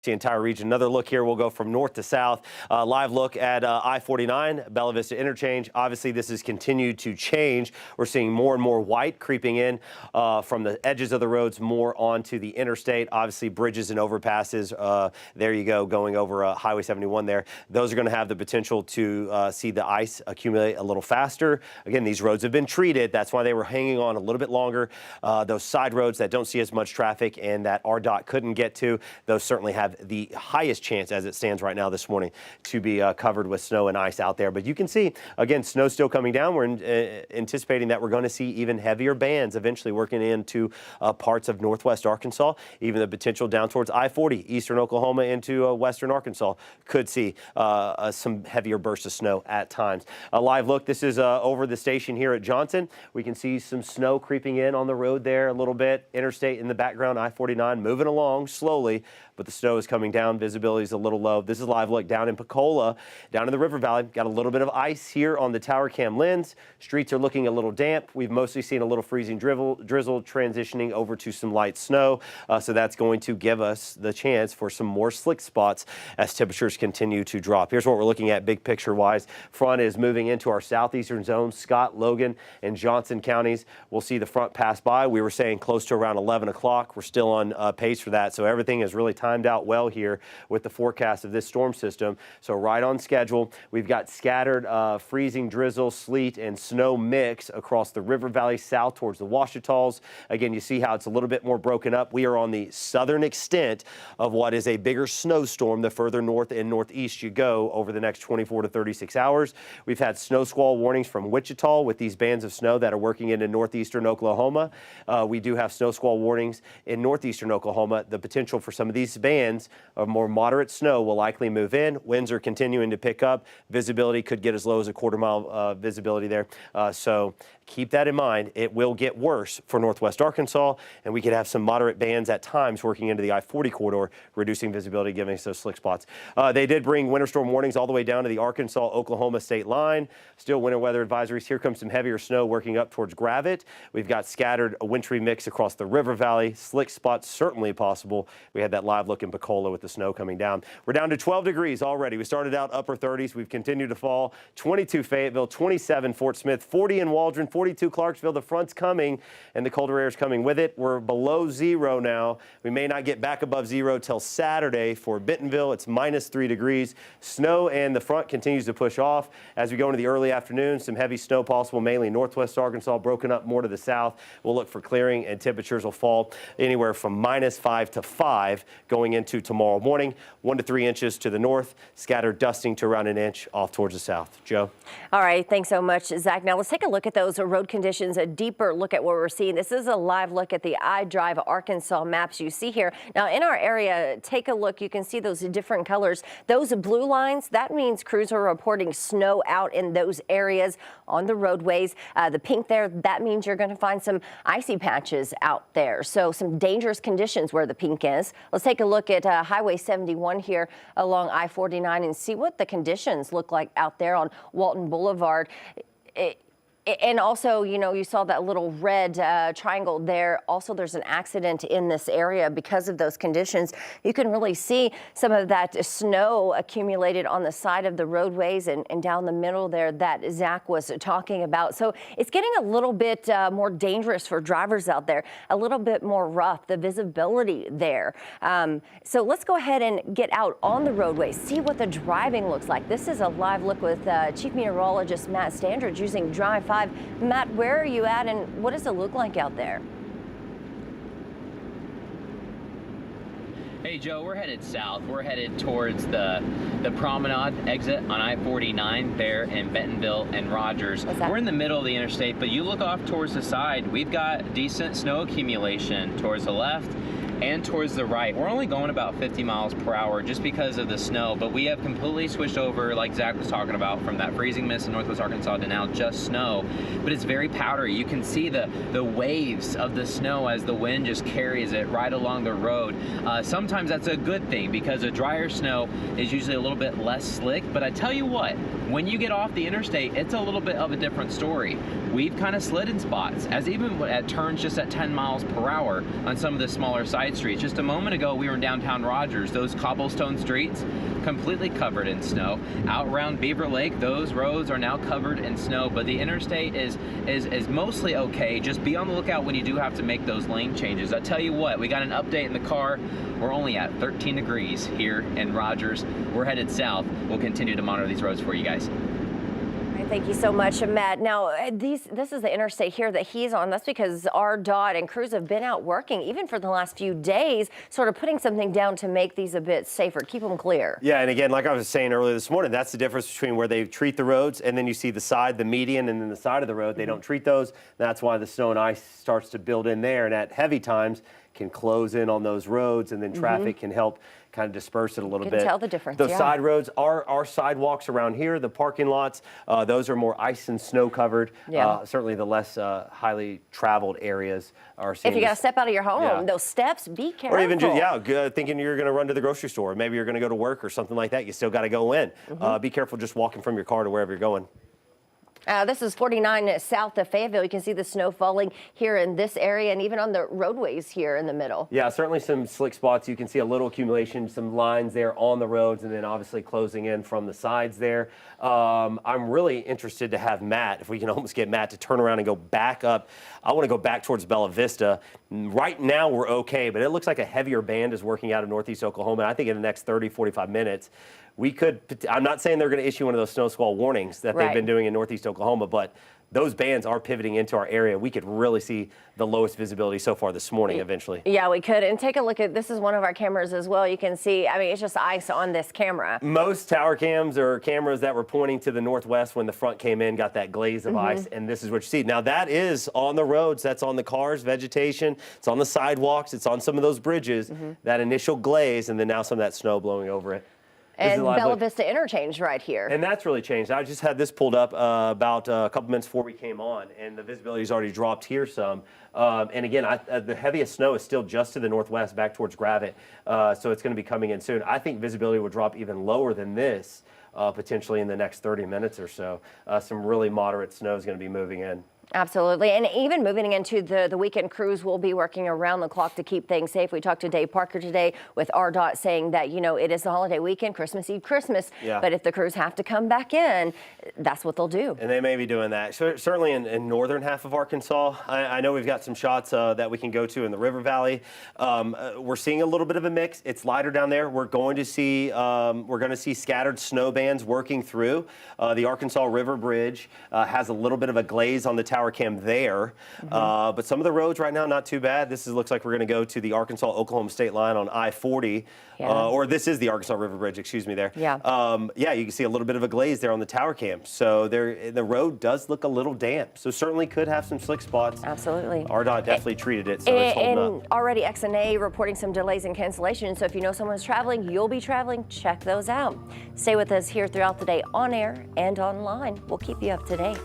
the entire region. Another look here, we'll go from north to south. Live look at I-49, Bella Vista interchange. Obviously, this has continued to change. We're seeing more and more white creeping in from the edges of the roads, more onto the interstate. Obviously, bridges and overpasses. There you go, going over Highway 71 there. Those are going to have the potential to see the ice accumulate a little faster. Again, these roads have been treated. That's why they were hanging on a little bit longer. Those side roads that don't see as much traffic and that RDOT couldn't get to, those certainly have the highest chance as it stands right now this morning to be covered with snow and ice out there. But you can see, again, snow still coming down. We're anticipating that we're going to see even heavier bands eventually working into parts of northwest Arkansas. Even the potential down towards I-40, eastern Oklahoma into western Arkansas could see some heavier bursts of snow at times. A live look, this is over the station here at Johnson. We can see some snow creeping in on the road there a little bit. Interstate in the background, I-49 moving along slowly, but the snow is coming down. Visibility is a little low. This is a live look down in Pensacola, down in the River Valley. Got a little bit of ice here on the tower cam lens. Streets are looking a little damp. We've mostly seen a little freezing drizzle transitioning over to some light snow. So that's going to give us the chance for some more slick spots as temperatures continue to drop. Here's what we're looking at big picture wise. Front is moving into our southeastern zone, Scott, Logan, and Johnson counties. We'll see the front pass by. We were saying close to around 11 o'clock. We're still on pace for that. So everything is really timed out well here with the forecast of this storm system. So right on schedule. We've got scattered freezing drizzle, sleet, and snow mix across the River Valley south towards the Ouachitas. Again, you see how it's a little bit more broken up. We are on the southern extent of what is a bigger snowstorm the further north and northeast you go over the next 24 to 36 hours. We've had snow squall warnings from Wichita with these bands of snow that are working into northeastern Oklahoma. We do have snow squall warnings in northeastern Oklahoma. The potential for some of these bands of more moderate snow will likely move in. Winds are continuing to pick up. Visibility could get as low as a quarter-mile visibility there. So keep that in mind. It will get worse for northwest Arkansas, and we could have some moderate bands at times working into the I-40 corridor, reducing visibility, giving us those slick spots. They did bring winter storm warnings all the way down to the Arkansas-Oklahoma state line. Still winter weather advisories. Here comes some heavier snow working up towards Gravette. We've got scattered a wintry mix across the River Valley. Slick spots certainly possible. We had that live look in Pensacola with the snow coming down. We're down to 12 degrees already. We started out upper 30s. We've continued to fall. 22 Fayetteville, 27 Fort Smith, 40 in Waldron, 42 Clarksville. The front's coming and the colder air is coming with it. We're below zero now. We may not get back above zero till Saturday for Bentonville. It's -3 degrees. Snow and the front continues to push off. As we go into the early afternoon, some heavy snow possible, mainly northwest Arkansas, broken up more to the south. We'll look for clearing and temperatures will fall anywhere from -5 to 5 going into tomorrow morning. 1 to 3 inches to the north, scattered dusting to around an inch off towards the south. Joe? All right, thanks so much, Zach. Now let's take a look at those road conditions, a deeper look at what we're seeing. This is a live look at the iDrive Arkansas maps you see here. Now in our area, take a look. You can see those different colors. Those blue lines, that means crews are reporting snow out in those areas on the roadways. The pink there, that means you're going to find some icy patches out there. So some dangerous conditions where the pink is. Let's take a look at Highway 71 here along I-49 and see what the conditions look like out there on Walton Boulevard. And also, you know, you saw that little red triangle there. Also, there's an accident in this area because of those conditions. You can really see some of that snow accumulated on the side of the roadways and down the middle there that Zach was talking about. So it's getting a little bit more dangerous for drivers out there, a little bit more rough, the visibility there. So let's go ahead and get out on the roadways, see what the driving looks like. This is a live look with Chief Meteorologist Matt Standridge using Drive 5. Matt, where are you at and what does it look like out there? Hey Joe, we're headed south. We're headed towards the promenade exit on I-49 there in Bentonville and Rogers. We're in the middle of the interstate, but you look off towards the side, we've got decent snow accumulation towards the left and towards the right. We're only going about 50 miles per hour just because of the snow, but we have completely switched over, like Zach was talking about, from that freezing mist in northwest Arkansas to now just snow. But it's very powdery. You can see the waves of the snow as the wind just carries it right along the road. Sometimes that's a good thing because a drier snow is usually a little bit less slick, but I tell you what, when you get off the interstate, it's a little bit of a different story. We've kind of slid in spots, as even at turns just at 10 miles per hour on some of the smaller side side streets. Just a moment ago, we were in downtown Rogers. Those cobblestone streets completely covered in snow. Out around Beaver Lake, those roads are now covered in snow, but the interstate is mostly okay. Just be on the lookout when you do have to make those lane changes. I tell you what, we got an update in the car. We're only at 13 degrees here in Rogers. We're headed south. We'll continue to monitor these roads for you guys. Thank you so much, Matt. Now, this is the interstate here that he's on. That's because RDOT and crews have been out working, even for the last few days, sort of putting something down to make these a bit safer, keep them clear. Yeah, and again, like I was saying earlier this morning, that's the difference between where they treat the roads and then you see the side, the median, and then the side of the road. They don't treat those. That's why the snow and ice starts to build in there, and at heavy times can close in on those roads, and then traffic can help kind of disperse it a little bit. You can tell the difference. Those side roads are sidewalks around here. The parking lots, those are more ice and snow covered. Yeah. Certainly the less highly traveled areas are seeing. If you got to step out of your home, Yeah. those steps, be careful. Or even just, thinking you're going to run to the grocery store. Maybe you're going to go to work or something like that. You still got to go in. Be careful just walking from your car to wherever you're going. This is 49 south of Fayetteville. You can see the snow falling here in this area and even on the roadways here in the middle. Yeah, certainly some slick spots. You can see a little accumulation, some lines there on the roads, and then obviously closing in from the sides there. I'm really interested to have Matt, if we can almost get Matt to turn around and go back up. I want to go back towards Bella Vista. Right now we're okay, but it looks like a heavier band is working out of northeast Oklahoma. I think in the next 30, 45 minutes, we could, I'm not saying they're going to issue one of those snow squall warnings that they've been doing in northeast Oklahoma, but those bands are pivoting into our area. We could really see the lowest visibility so far this morning eventually. Yeah, we could. And take a look at, this is one of our cameras as well. You can see, I mean, it's just ice on this camera. Most tower cams or cameras that were pointing to the northwest when the front came in got that glaze of ice, and this is what you see. Now that is on the roads, that's on the cars, vegetation, it's on the sidewalks, it's on some of those bridges, that initial glaze, and then now some of that snow blowing over it. And Bella Vista Interchange right here. And that's really changed. I just had this pulled up about a couple minutes before we came on, and the visibility's already dropped here some. And again, the heaviest snow is still just to the northwest, back towards Gravette, so it's going to be coming in soon. I think visibility will drop even lower than this, potentially in the next 30 minutes or so. Some really moderate snow is going to be moving in. Absolutely. And even moving into the weekend, crews will be working around the clock to keep things safe. We talked to Dave Parker today with RDOT saying that, you know, it is the holiday weekend, Christmas Eve, Christmas. Yeah. But if the crews have to come back in, that's what they'll do. And they may be doing that. So, certainly in northern half of Arkansas, I know we've got some shots that we can go to in the River Valley. We're seeing a little bit of a mix. It's lighter down there. We're going to see scattered snow bands working through. The Arkansas River Bridge has a little bit of a glaze on the tower cam there, but some of the roads right now not too bad. This looks like we're going to go to the Arkansas-Oklahoma state line on I-40, or this is the Arkansas River Bridge, excuse me there. Yeah. Yeah, you can see a little bit of a glaze there on the tower cam. So the road does look a little damp. So certainly could have some slick spots. Absolutely. RDOT definitely treated it, so it's holding up. Already XNA reporting some delays and cancellations. So if you know someone's traveling, you'll be traveling, check those out. Stay with us here throughout the day on air and online. We'll keep you up to date.